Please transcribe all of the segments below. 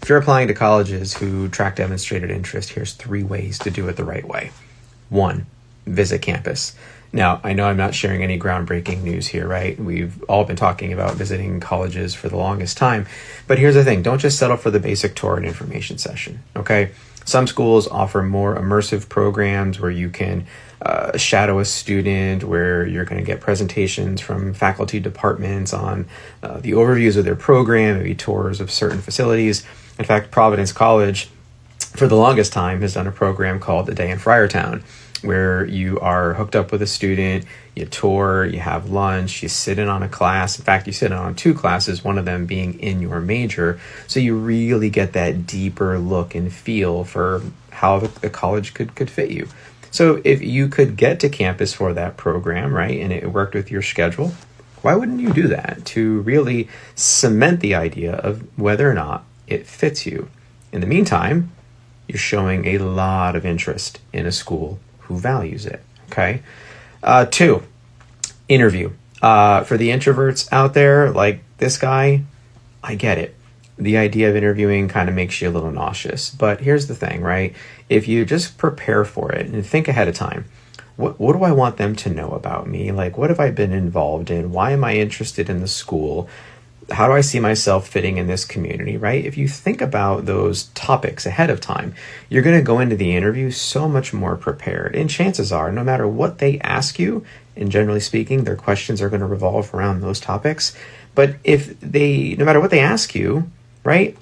If you're applying to colleges who track demonstrated interest, here's 3 ways to do it the right way. 1, visit campus. Now, I know I'm not sharing any groundbreaking news here, right? We've all been talking about visiting colleges for the longest time. But here's the thing, don't just settle for the basic tour and information session, okay? Some schools offer more immersive programs where you can shadow a student, where you're going to get presentations from faculty departments on the overviews of their program, maybe tours of certain facilities. In fact, Providence College, for the longest time, has done a program called A Day in Friartown, where you are hooked up with a student, you tour, you have lunch, you sit in on a class. In fact, you sit in on 2 classes, one of them being in your major. So you really get that deeper look and feel for how the college could fit you. So if you could get to campus for that program, right, and it worked with your schedule, why wouldn't you do that to really cement the idea of whether or not it fits you? In the meantime, you're showing a lot of interest in a school who values it, okay? 2, interview. For the introverts out there, like this guy, I get it. The idea of interviewing kind of makes you a little nauseous. But here's the thing, right? If you just prepare for it and think ahead of time, what do I want them to know about me? Like, what have I been involved in? Why am I interested in the school? How do I see myself fitting in this community, right? If you think about those topics ahead of time, you're going to go into the interview so much more prepared. And chances are, no matter what they ask you, and generally speaking, their questions are going to revolve around those topics. But no matter what they ask you, right,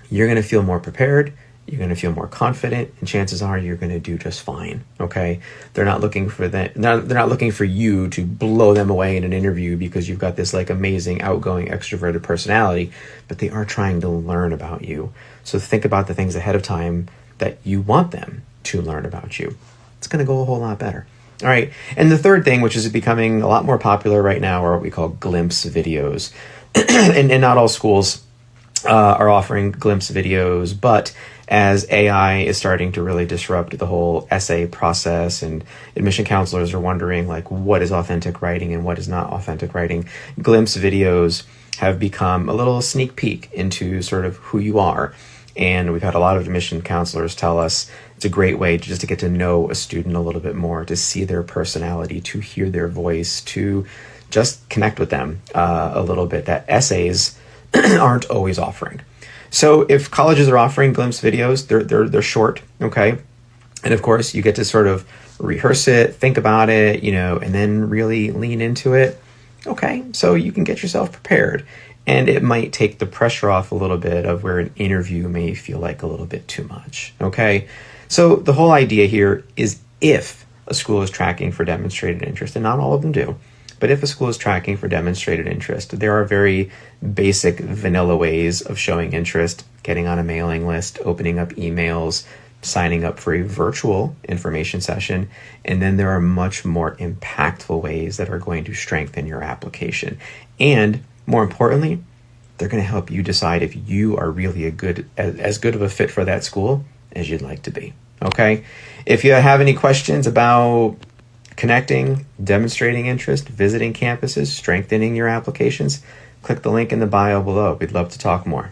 you're going to feel more prepared, you're going to feel more confident, and chances are you're going to do just fine, okay? They're not looking for that. They're not looking for you to blow them away in an interview because you've got this like amazing, outgoing, extroverted personality, but they are trying to learn about you. So think about the things ahead of time that you want them to learn about you. It's going to go a whole lot better. All right. And the third thing, which is becoming a lot more popular right now, are what we call glimpse videos. and not all schools are offering glimpse videos, but as AI is starting to really disrupt the whole essay process and admission counselors are wondering like what is authentic writing and what is not authentic writing, glimpse videos have become a little sneak peek into sort of who you are. And we've had a lot of admission counselors tell us it's a great way just to get to know a student a little bit more, to see their personality, to hear their voice, to just connect with them a little bit that essays aren't always offering. So if colleges are offering glimpse videos, they're short, okay? And of course, you get to sort of rehearse it, think about it, and then really lean into it. Okay, so you can get yourself prepared. And it might take the pressure off a little bit of where an interview may feel like a little bit too much, okay? So the whole idea here is if a school is tracking for demonstrated interest, and not all of them do, but if a school is tracking for demonstrated interest, there are very basic vanilla ways of showing interest: getting on a mailing list, opening up emails, signing up for a virtual information session. And then there are much more impactful ways that are going to strengthen your application. And more importantly, they're going to help you decide if you are really as good of a fit for that school as you'd like to be. Okay? If you have any questions about connecting, demonstrating interest, visiting campuses, strengthening your applications, click the link in the bio below. We'd love to talk more.